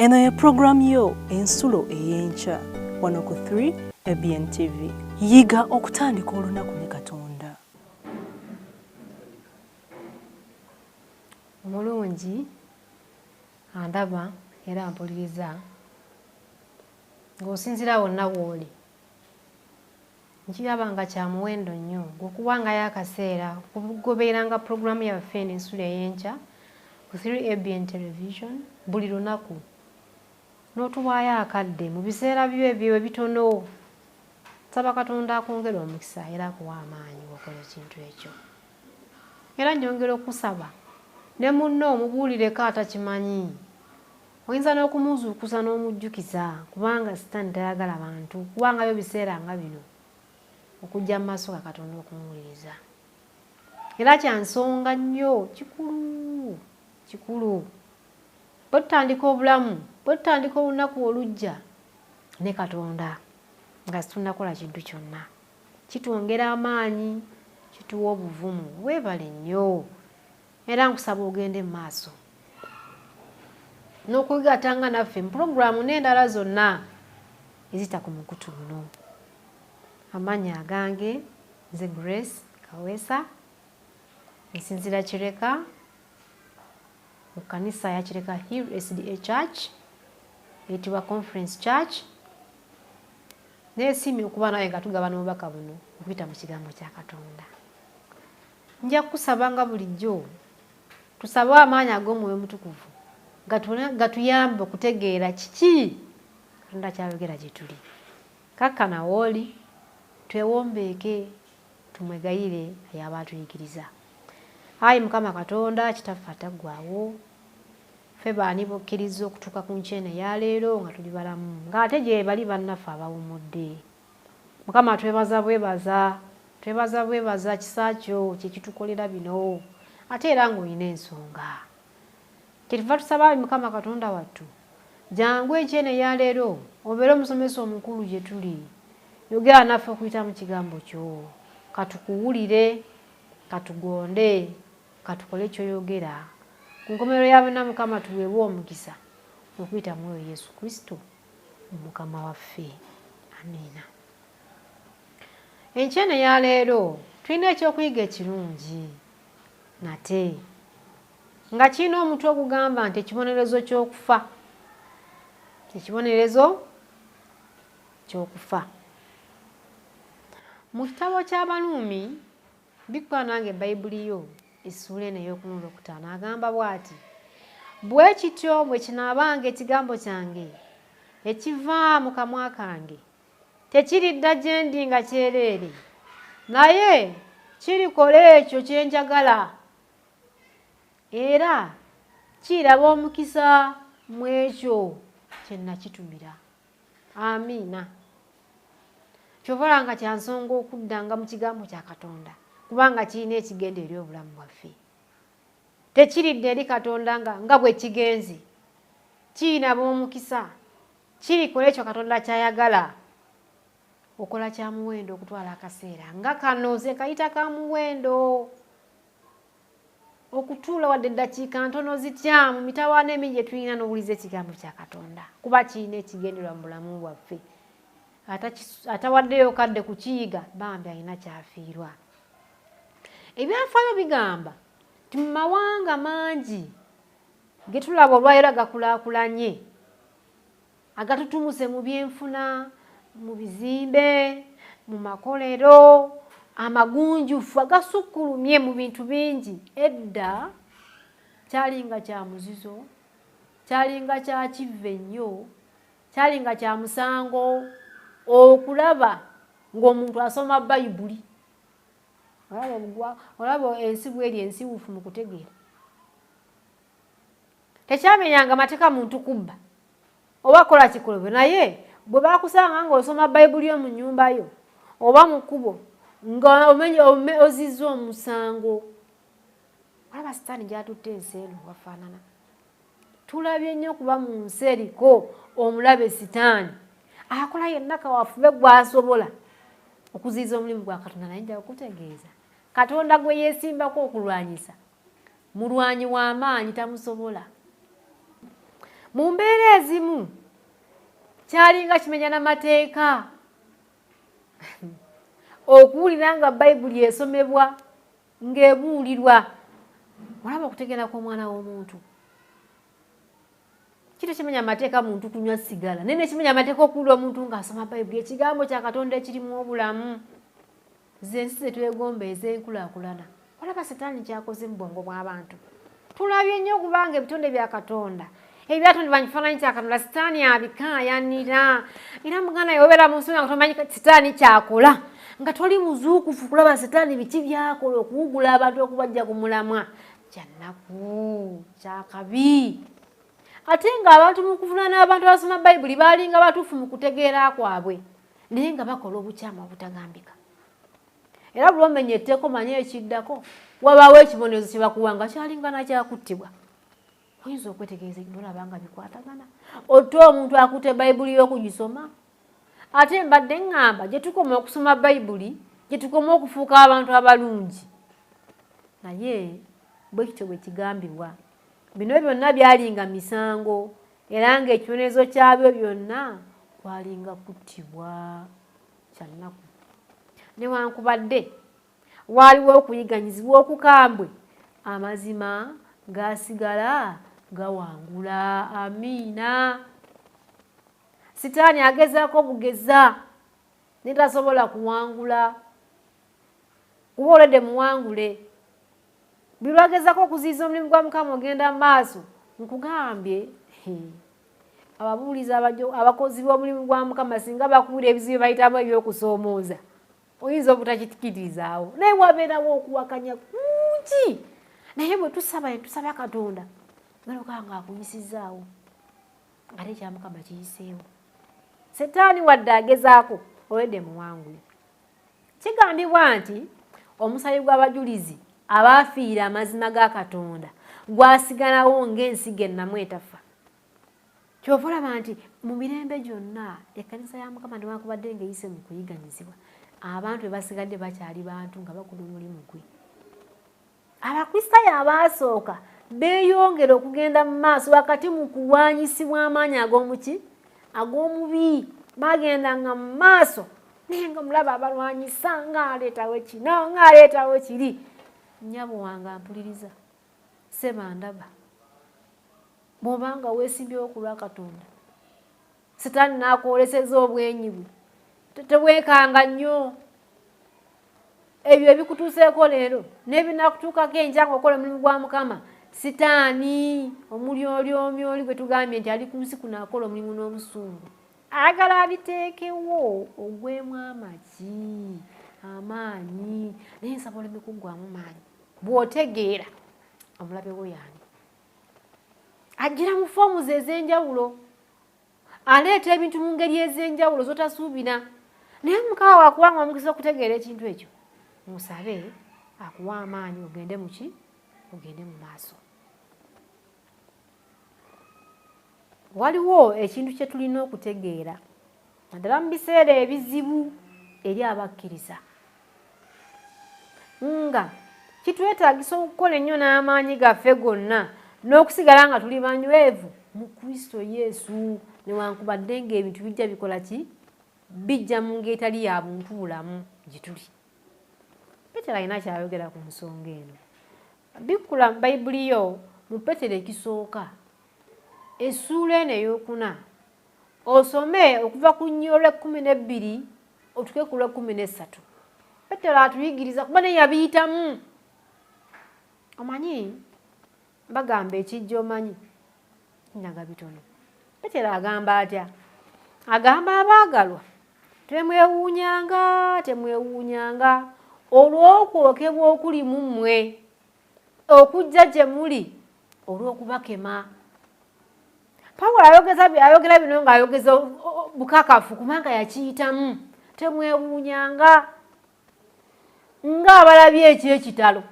Eno ye program yo ensulo eyencha wano ku 3 ABN TV. Yiga okutandika olunaku ne Katonda. Mulungi andaba era mpuliriza ng'osinzira wonna w'oli. Nkirabanga kya muwendo nnyo okuwangayo akaseera okugobereranga pulogulaamu yaffe ensulo eyencha ku 3 ABN television buli lunaku n'otuwaayo akadde mu biseera byo ebyo ebitono. Nsaba Katonda akwongere omukisa era akuwa amaanyi okukola ekintu ekyo. Era njongera okusaba ne munno omubuulireko atakimanyi. Oyinza n'okumuzuukusa n'omujjukiza kubanga Sitaani tayagala bantu kuwangayo biseera nga bino okujja mu maaso ga Katonda okumuwuliriza. Era kya nsonga nnyo kikulu. Bwe tutandika obulamu, bwe tutandika olunaku olujja ne Katonda nga situnnakola kintu kyonna, kitwongera amaanyi, kituwa obuvumu. Weebale nnyo era nkusaba ogende mu maaso n'okugatanga naffe mu pulogulaamu n'endala zonna ezita ku mukutu guno. Amannya agange nze Grace Kaweesa, nsinzira Kireka mu kanisa ya Kireka Hill SDA Church eyitibwa Conference Church. Neesiimye okuba nawe nga tugabana obubaka buno okuyita mu kigambo kya Katonda. Nja kukusaba nga bulijjo tusabe amaanyi ag'Omwoyo Mutukuvu gatuyambe okutegeera kiki Katonda kyayogera gye tuli. Kakkana w'oli twewombeeke tumwegayire ayaba atuyigiriza. Ayi Mukama Katonda Kitaffe ataggwaawo, ffe baani bokkiriza okutuuka ku nkyene ya leero nga tuli balamu ng'ate gye bali bannaffe abawummudde. Mukama twebaza kisa kyo kye kitukolera bino ate era ng'olina ensonga. Kyetuva tusaba Ayi Mukama Katonda wattu, jangu enkyene ya leero obeere omusomesa omukulu gye tuli. Yogera naffe okuyita mu kigambo kyo, katukuwulire, katugonde, katukole ky'oyogera. Ku nkomerero ya byonna Mukama tuweebwe omukisa okuyita mu oyo Yesu Kristo Omukama waffe. Amiina. Enkyene ya leero tulina ekyokuyiga ekirungi nate nga kirina omutwe ogugamba nti ekibonerezo ky'okufa. Ekibonerezo ky'okufa. Mu kitabo ky'Abaluumi bikuba nange Bayibuli yo essuula eno ey'oku5 agamba bw'ati, bwe kityo bwe kinaabanga ekigambo kyange ekiva mu kamwa kange, tekiridda gye ndi nga kyereere, naye kirikola ekyo kye njagala, era kiraba omukisa mu ekyo kye nakitumira. Amiina. Kyovola nga kya nsonga okuddanga mu kigambo kya Katonda kubanga kirina ekigenda eri obulamu bwaffe. Tekiridde eri Katonda nga bwe kigenze, kirina b'omukisa, kirikola ekyo Katonda kyayagala. Okola kya muwendo okutwala akaseera nga kano ze kayita ka muwendo, okutuula wadde eddakiika ntono zitya mu mitawaana emingi gye tulina n'owuliza ekigambo kya Katonda kuba kirina ekigenderwa mu bulamu bwaffe. Atawaddeyo kadde ku kiyiga bambi alina kyafiirwa. Ebyafaayo bigamba nti mu mawanga mangi ge tulaba olwaleero gakulaakulanye, agatutumuse mu byenfuna, mu bizimbe, mu makolero, amagunjufu agasukkulumye mu bintu bingi, edda kyalinga kya muzizo, kyalinga kya kivve nnyo, kyalinga kya musango okulaba ng'omuntu asoma Bayibuli. Olaba ensi bw'eri ensiwuufu mu kutegeera. Tekyamenyanga mateeka muntu kubba oba kola kikolobe, naye bwe bakusanga ng'osoma Bayibuli yo mu nnyumba yo oba mu kkubo nga ozizza omusango. Olaba Sitaani gy'atutte ensi eno wafaanana. Tulabye nnyo kuba mu nsi eriko omulabe Sitaani akola yenna kawafube gw'asobola okuziyiza omulimu gwa Katonda. Naye nja okutegeeza Katonda gwe yeesimbako okulwanyisa mulwanyi w'amaanyi tamusobola. mu mbeera ezimu kyalinga kimenya n'amateeka okuwulira nga bayibuli esomebwa ng'ebuulirwa. Olaba okutegeera kw'omwana w'omuntu. Kito kimenya amateeka muntu kunywa sigala. Nene kimenya amateeka okuwulira omuntu ng'asoma bayibuli, ekigambo kya Katonda ekirimu obulamu. Zensi zetwegomba ez'enkulaakulana. Olaba Setaani kyakoze mu bwongo bw'abantu. Tulabye nnyo kubanga ebitonde bya Katonda ebyatondebwa mu kifaananyi kya Katonda Setaani abikaayanira. Era muganda yobeera mu nsi nga tomanyi Setaani kyakola nga toli muzuukufu kulaba Setaani biki byakola okuwugula abantu okubajja ku mulamwa. Kyannaku, kyakabi. Ate ng'abantu mu kuvunaana abantu abasoma bayibuli baalinga batuufu mu kutegeera kwabwe naye nga bakola obukyamu obutagambika. Era buli omenya etteeka omanye ekiddako wabaawo ekibonerezo kye bakuwanga kyalinga nakyakuttibwa. Oyinza okwetegereza n'olaba nga bikwatagana. Otte omuntu akutte bayibuli y'okugisoma. Ate mbadde ngamba gye tukoma okusoma bayibuli gye tukoma okufuuka abantu abalungi. Naye bwe kityo bwe kigambibwa. Bino byonna byalinga misango era ng'ekibonerezo kyabyo byonna kwalinga kuttibwa. Kyannaku. Newankubadde waaliwo okuyiganyizibwa okukambwe, amazima gaasigala gawangula. Amiina. Setaani agezaako bugeza naye tasobola kuwangula. Kuba olwedde muwangule. Bilwagezaako okuziyiza omulimu gwa Mukama ogenda mu maaso. Nkugambye ababuulizi abakozi b'omulimu gwa Mukama singa bakuwulira ebizibu bayitamu ebyokusoomooza oyinza obutakikkirizaawo. Naye wabeerawo okuwakanya kungi. Naye bwe tusaba Katonda galoka nga akuyisizaawo ate ekya Mukama kiyiseewo. Setaani wadde agezaako olwedde muwangule. Kigambibwa nti omusaayi gw'abajulizi abaafiira amazima ga Katonda gwasigalawo ng'ensigo ennamu etafa. Kyova olaba nti mu mirembe gyonna ekkanisa ya Mukama newankubadde ng'eyise mu kuyiganyizibwa abantu be basigadde bakyali bantu nga bakola omulimu gwe. Abakristaayo abaasooka beeyongera okugenda mu maaso wakati mu kuwaanyisibwa amaanyi ag'omubi. Bagendanga mu maaso naye nga mulaba abalwanyisa ng'aleetawo kino ng'aleetawo kiri. Nnyabo wange ampuliriza, Sebandaba, bw'obanga weesimbyewo ku lwa Katonda Setaani n'akwoleseza obwenyi bwe, tebwekanga nnyo. Ebyo ebikutuuseeko leero n'ebinaakutuukako enkya ng'okola omulimu gwa Mukama, Setaani omulyolyoomyoli gwe tugambye nti ali ku nsi kuno akola omulimu n'obusungu, ayagala abiteekewo ogwemu amaanyi naye nsaba oleme kuggwamu maanyi. Bw'otegeera omulabe wo y'ani, ajjira mu foomu ze ez'enjawulo, aleeta ebintu mu ngeri ez'enjawulo z'otasuubira. Naye Mukama waakubanga omukisa okutegeera ekintu ekyo, musabe akuwa amaanyi ogende ogende mu maaso. Waliwo ekintu kye tulina okutegeera naddala mu biseera ebizibu eri abakkiriza, nga kitwetaagisa okukola ennyo n'amaanyi gaffe gonna n'okusigala nga tuli banywevu mu Kristo Yesu newankubadde ng'ebintu bijja bikola ki? Bijja mu ngeri etali ya buntu bulamu gye tuli. Petero alina kyayogera ku nsonga eno. Bikkula mu Bayibuli yo mu Petero ekisooka essuula eno ey'okuna osome okuva ku nnyo lw'e12 otuke ku lw'e13. Petero atuyigiriza kuba naye yabiyitamu. Omanyi bagamba ekijja omanyi nnaga bitono. Petero agamba atya? Agamba abaagalwa temwewuunyanga olw'okwokebwa okuli mu mmwe okujja gye muli olw'okubakema. Pawulo ayogera bino ng'ayogeza bukakafu kubanga yakiyitamu. Temwewuunyanga ng'abalabye eky'ekitalo.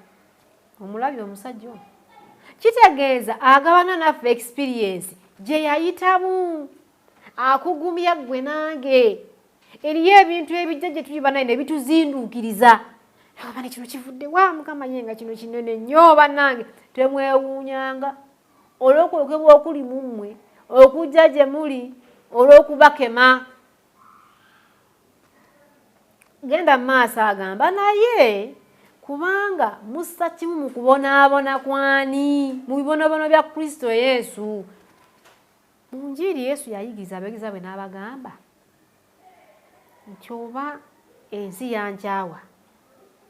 Omulabye omusajja ono kitegeeza agabana naffe experience gye yayitamu, akugumya gwe nange. Eriyo ebintu ebijja gye tuli banaye ne bituzinduukiriza. Abana kino kivudde wa Mukama yenga kino kinene nnyo bannange. Temwewuunyanga olw'okwokebwa okuli mu mmwe okujja gye muli olw'okubakema. Genda mu maaso agamba naye kubanga mussa kimu mu kubonaabona kwani mu bibonobono bya Kristo Yesu. Mu Njiri Yesu yayigiriza abayigirizwa be n'abagamba nti oba ensi yankyawa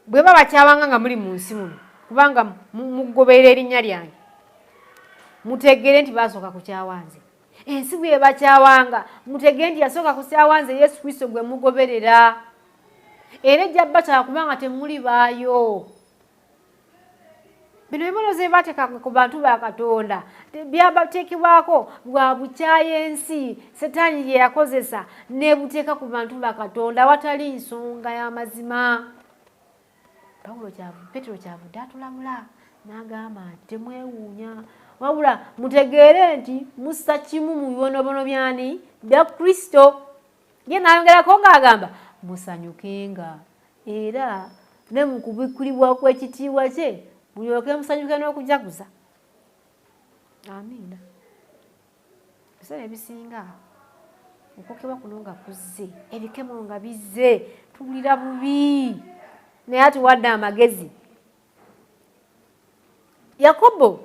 bwe babakyawanga nga muli mu nsi muno kubanga mugoberera erinnya lyange mutegeere nti basooka kukyawa nze. Ensi bwe bakyawanga mutegeere nti yasooka kukyawa nze Yesu Kristo gwe mugoberera. Era ejja batala kubanga temuli baayo. Bino ebibonerezo bye baateekanga ku bantu ba Katonda byabateekebwako bwa bukyaye ensi Setaani gye yakozesa ne buteeka ku bantu ba Katonda awatali nsonga y'amazima. Petero kyavudde atulabula n'agamba nti temwewuunya wabula mutegeere nti mussa kimu mu bibonobono byani bya Kristo. Ye n'ayongerako ng'agamba musanyukenga era ne mu kubikkulibwa kw'ekitiibwa kye mulyoke musanyuke n'okujaguza. Amiina. Ebiseera ebisinga okwokebwa kuno nga kuzze, ebikemo nga bizze, tuwulira bubi naye atuwadde amagezi. Yakobo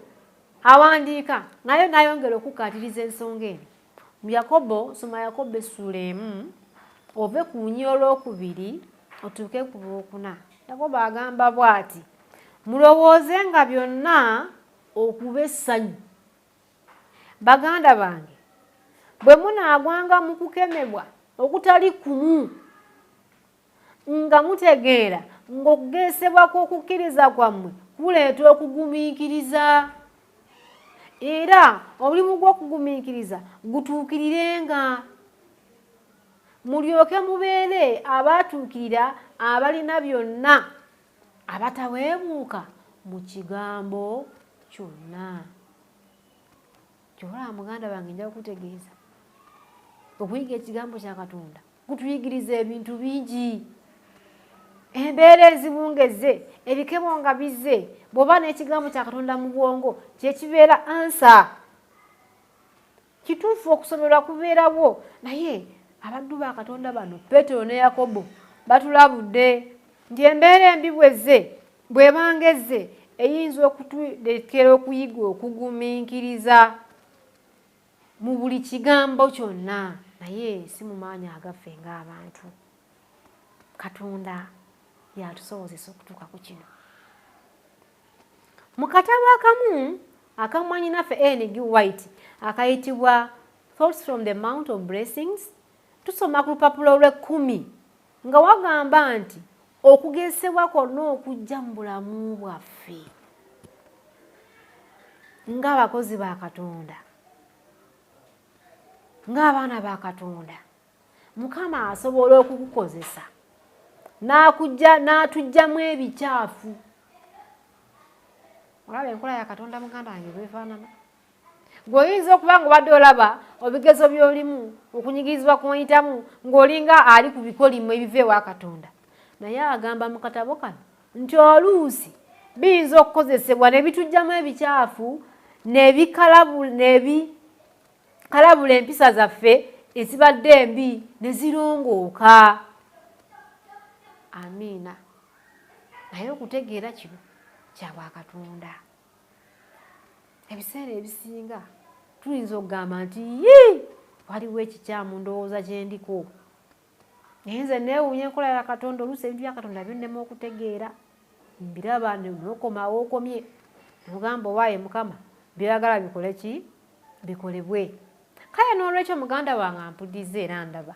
awandiika naye n'ayongera okukkaatiriza ensonga eno. Mu Yakobo, soma Yakobo essula 1 ove ku nnyolo 2 otuuke ku 4. Yakobo agamba bw'ati, mulowoozenga byonna okuba essanyu baganda bange bwe munaagwanga mu kukemebwa okutali kumu nga mutegeera ng'okugesebwa kw'okukkiriza kwammwe kuleeta okugumiikiriza era omulimu gw'okugumiikiriza gutuukirirenga mulyoke mubeere abaatuukirira abalina byonna abataweebuuka mu kigambo kyonna. Kyolaba muganda bange nja kukutegeeza okuyiga ekigambo kya Katonda kutuyigiriza ebintu bingi. Embeera ezibungezze, ebikemo nga bizze, bw'oba n'ekigambo kya Katonda mu bwongo kyekibeera ansa. Kituufu okusomerwa kubeerawo naye abaddu ba Katonda bano Petero ne Yakobo batulabudde nti embeera embi bw'ebanga ezze eyinza okutuleetera okuyiga okugumiikiriza mu buli kigambo kyonna naye si mu maanyi agaffe ng'abantu. Katonda yatusobozesa okutuuka ku kino. Mu katabo akamu akamwanyinaffe N.G. White akayitibwa Thoughts from the Mount of Blessings tusoma ku lupapula lw'10 nga wagamba nti okugesebwa kwonna okujja mu bulamu bwaffe ng'abakozi ba Katonda, ng'abaana ba Katonda, Mukama asobola okukukozesa n'atuggyamu ebikyafu. Olaba enkola ya Katonda muganda wange bwefaanana. Gw'oyinza okuba nga obadde olaba ebigezo by'olimu okunyigirizibwa kw'oyitamu ng'olinga ali ku bikolimo ebiva ewa Katonda, naye agamba mu katabo kano nti oluusi biyinza okukozesebwa ne bituggyamu ebikyafu ne bikalabula empisa zaffe ezibadde embi ne zirongooka. Amiina. Naye okutegeera kino kya bwa Katonda. Ebiseera ebisinga tuyinza okugamba nti waliwo ekikyamu ndowooza kye ndiko. Naye nze neewuunya enkola ya Katonda oluusi ebintu bya Katonda byonnema okutegeera. Mbiraba n'okomawo okomye n'ogamba owaaye Mukama byagala bikole ki? Bikolebwe. Kale n'olwekyo muganda wange ampuliriza era ndaba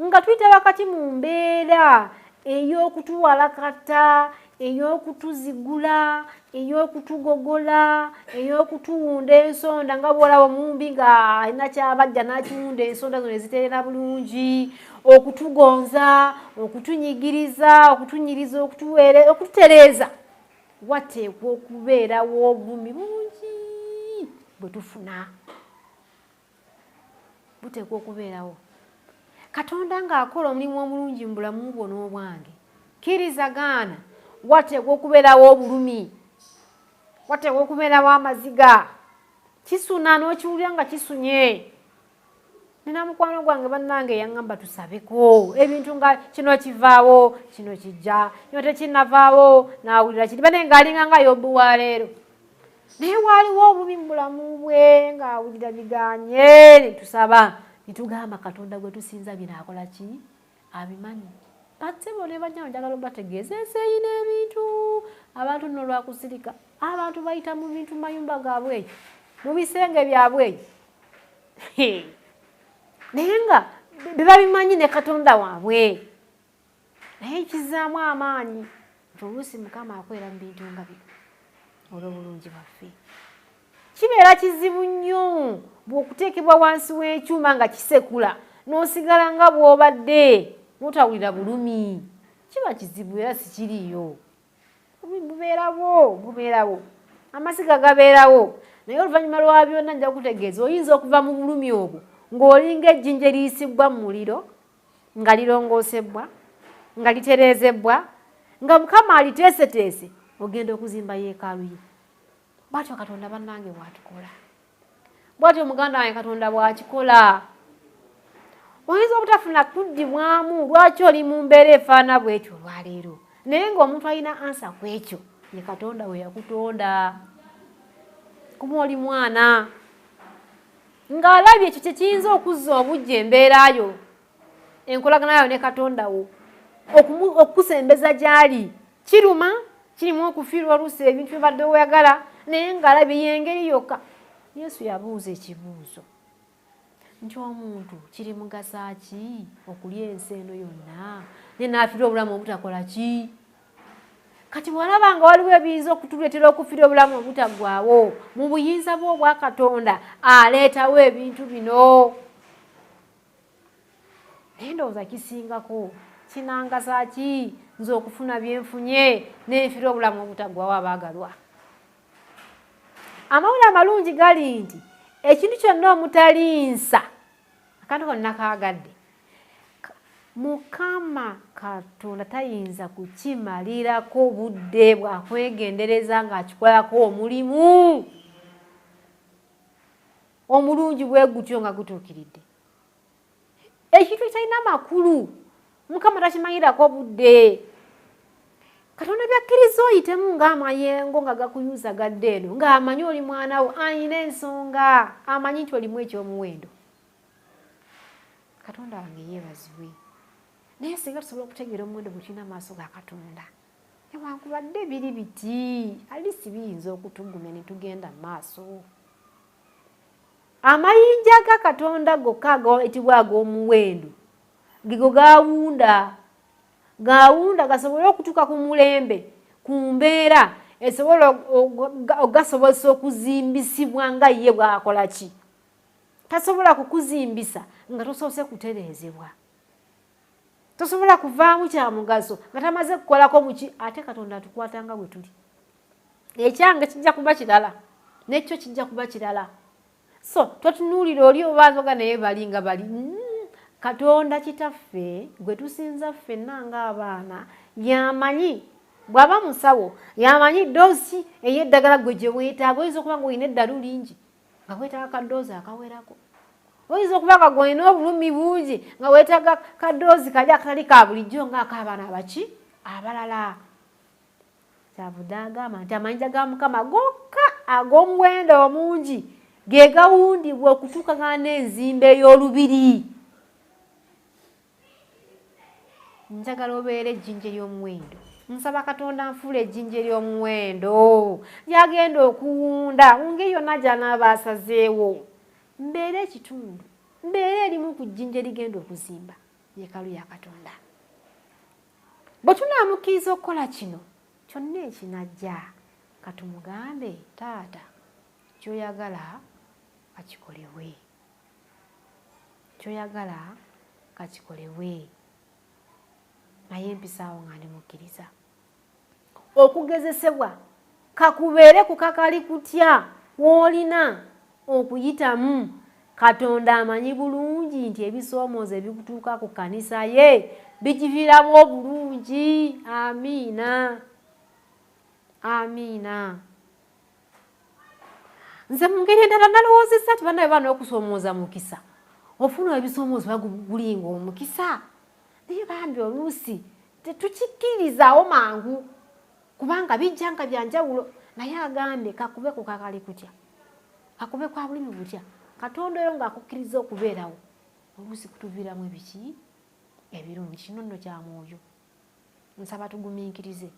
nga tuyita wakati mu mbeera ey'okutuwalakata, ey'okutuzigula, ey'okutugogola, ey'okutuwunda ensonda nga bw'olaba omumbi nga alina kyabajja n'akiwunda ensonda zino eziteerera bulungi, okutugonza, okutunyigiriza, okutunyiriza, okututereeza. Wateekwa okubeerawo obulumi bungi bwe tufuna. Buteekwa okubeerawo. Katonda ng'akola omulimu omulungi mu bulamu bwo n'obwange, kkirizagaana wateekwa okubeerawo obulumi, wateekwa okubeerawo amaziga. Kisuna n'okiwulira nga kisunye, nina mukwano gwange bannange yaŋŋamba tusabeko ebintu nga kino kivaawo kino kijja kino tekinnavaawo n'awulira kiri bane ng'alinga nga Yobu wa leero naye waaliwo obubi mu bulamu bwe ng'awulira biganye ne tusaba ne tugamba Katonda gwe tusinza binaakola ki abimanyi batsebo ne banyama njagala obategeeza ensi eyina ebintu abantu nno lwakusirika abantu bayita mu bintu mayumba gaabwe eyo mu bisenge byabwe eyo naye nga biba bimanyi ne Katonda waabwe naye kizaamu amaanyi nti oluusi Mukama akwera mu bintu nga bino olw'obulungi bwaffe kibeera kizibu nnyo bw'okuteekebwa wansi w'ekyuma nga kisekula n'osigala nga bw'obadde n'otawulira bulumi kiba kizibu era sikiriiyo bubeerawo amasiga gabeerawo naye oluvannyuma lwa byonna nja kutegeeza oyinza okuva mu bulumi obwo ng'olinga ejjinja eriyisibwa mu muliro nga lirongoosebwa nga litereezebwa nga Mukama aliteeseteese ogenda okuzimba yeekaalu ye bw'atyo Katonda bannange bw'atukola bw'atyo muganda wange Katonda bw'akikola oyinza obutafuna kuddibwamu lwaki oli mu mbeera efaana bw'etyo olwaleero naye ng'omuntu alina ansa ku ekyo ye Katonda we yakutonda kuba oli mwana ng'alabye ekyo kye kiyinza okuzza obujja embeerayo enkolaganayo ne Katonda wo okukusembeza gy'ali kiruma kirimu okufiirwa oluusi ebintu byobadde oyagala naye ng'alabye y'engeri yokka Yesu yabuuza ekibuuzo nti omuntu kiri mugasa ki okulya ensi eno yonna naye n'afiirwa obulamu obutakola ki kati bw'olaba nga waliwo ebiyinza okutuleetera okufiirwa obulamu obutaggwaawo mu buyinza bwe obwa Katonda aleetawo ebintu bino naye ndowooza kisingako kinangasa ki nze okufuna byenfunye n'enfiirwa obulamu obutaggwaawo abaagalwa amawulire amalungi gali nti ekintu kyonna omutalinsa akantu konna kaagadde Mukama Katonda tayinza kukimalirako budde bwakwegendereza ng'akikolako omulimu omulungi bwe gutyo nga gutuukiridde ekintu kitalina makulu Mukama takimanyirako budde Katonda byakkiriza oyitemu ng'amayengo nga gakuyuza gadde eno ng'amanyi oli mwana wo ayina ensonga amanyi nti olimu ekyomuwendo Katonda wange yeebazibwe naye singa tusobola okutegeera omuwendo gwe tulina maaso ga Katonda newankubadde biri biti alisi biyinza okutugumya ne tugenda mu maaso amayinja ga Katonda gokka agayitibwa ag'omuwendo gigo gawunda gasobole okutuuka ku mulembe ku mbeera esobola ogasobozesa okuzimbisibwa nga ye bw'akola ki tasobola kukuzimbisa nga tosobose kutereezebwa tosobola kuvaamu kya mugaso nga tamaze kukolako muki ate Katonda atukwata nga bwe tuli ekyange kijja kuba kirala n'ekyo kijja kuba kirala so totunuulira oli obanzoga naye balinga bali Katonda kitaffe gwe tusinza ffenna ng'abaana yamanyi bw'aba musawo yamanyi doozi ey'eddagala gwe gye weetaaga oyinza okuba nga olina eddalu lingi nga weetaaga kadoozi akawerako oyinza okuba nga gwolina obulumi bungi nga weetaaga kadoozi kali akatali ka bulijjo ng'ak'abaana abaki abalala kyavudde agamba nti amayinja ga Mukama gokka ag'omuwendo omungi ge gawundibwa okutuuka nga n'enzimba ey'olubiri njagala obeera ejjinja ery'omuwendo nsaba Katonda nfuula ejjinja ery'omuwendo lyagenda okuwunda mu ngeri yonna gy'anaaba asazeewo mbeera ekitundu mbeera erimu ku jjinja erigenda okuzimba yeekaalu ya Katonda bwe tunaamukkiriza okukola kino kyonna ekinajja katumugambe taata kyoyagala kakikolewe kyoyagala kakikolewe naye empisaawo nga ndimukkiriza okugezesebwa kakubeere ku kakali kutya w'olina okuyitamu Katonda amanyi bulungi nti ebisoomooza ebikutuuka ku kkanisa ye bikiviiramu obulungi amiina amiina nze mu ngeri endala nalowoozesa ti bannabe bana okusoomooza mukisa ofuna ebisoomoozo bagulinga omukisa naye bambi oluusi tetukikkirizawo mangu kubanga bijja nga byanjawulo naye agambye kakube ku kakali kutya kakube kwa bulimi butya Katonda oyo ng'akukkiriza okubeerawo oluusi kutuviiramu ebiki ebirungi kino nno kya mwoyo nsaba tugumiikirize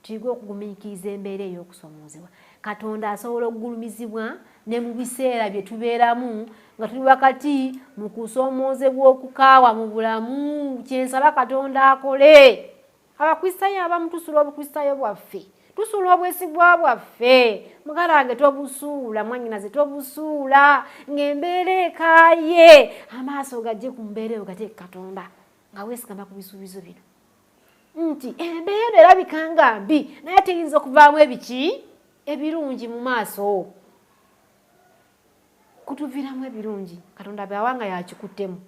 tuyige okugumiikiriza embeera ey'okusoomoozebwa Katonda asobola okugulumizibwa ne mu biseera bye tubeeramu nga tuli wakati mu kusoomoozebwa okukaawa mu bulamu kyensaba Katonda akole abakristaayo abamu tusula obukristaayo bwaffe tusula obwesigwa bwaffe mugalange tobusuula mwannyinaze tobusuula ng'embeera ekaaye amaaso gajje ku mbeera eyo gateeke Katonda nga weesigama ku bisuubizo bino nti embeera erabika nga mbi naye teyinza okuvaamu ebiki ebirungi mu maaso kutuviiramu ebirungi Katonda bw'awanga yakikuttemu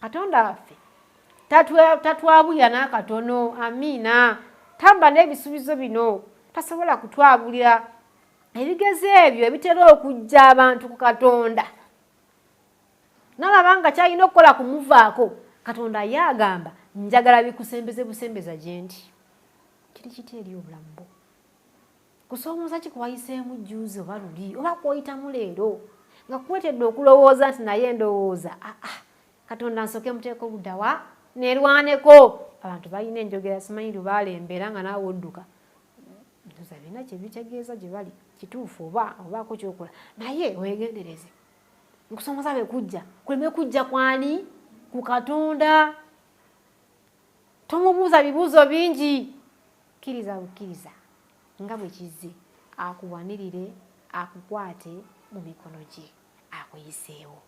Katonda waffe tatwabulira n'akatono amiina tamba n'ebisuubizo bino tasobola kutwabulira ebigezo ebyo ebitera okujja abantu ku Katonda nalaba nga kyalina okukola kumuvaako Katonda ye agamba njagala bikusembeze busembeza gye ndi kiri kiti eri obulamu bwo kusoomooza ki kuwayiseemu jjuuzi oba luli oba kwoyitamu leero nga kuwetedde okulowooza nti naye ndowooza Katonda nsooke muteeko buddawa nerwaneko abantu balina enjogera simanyi lubalembera nga naawe odduka ndoza bina kye bitegeeza gye bali kituufu obaako kyokola naye weegendereze nkusoomoza bwe kujja kuleme kujja kwani ku Katonda tomubuuza bibuuzo bingi kkiriza bukkiriza nga bwe kizze akuwanirire akukwate mu mikono gye akuyiseewo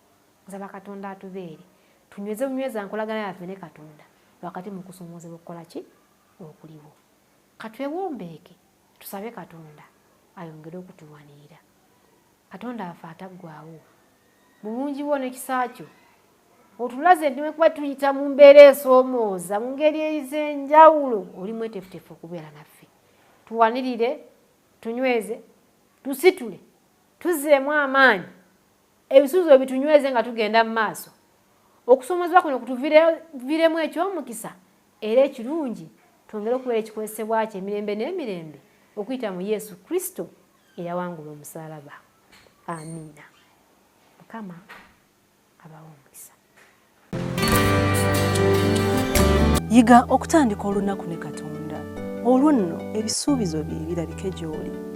nsaba Katonda atubeere tunyweze bunyweza nkolagana yaffe ne Katonda wakati mu kusoomoozebwa okukola ki okuliwo katwewombeeke tusabe Katonda ayongere okutuwanirira Katonda afe ataggwaawo bulungi bwo n'ekisa kyo otulaze ndiwe kuba tuyita mu mbeera esoomooza mu ngeri ez'enjawulo oli mwetefutefu okubeera naffe tuwanirire tunyweze tusitule tuzzeemu amaanyi ebisuubizo bitunyweze nga tugenda mu maaso okusoomoozebwa kuno kutuviiremu eky'omukisa era ekirungi twongere okubeera ekikozesebwa kye emirembe n'emirembe okuyita mu Yesu Kristo eyawangula omusaalaba amiina Mukama abawe omukisa. Yiga okutandika olunaku ne Katonda olwo nno ebisuubizo bye birabike gy'oli.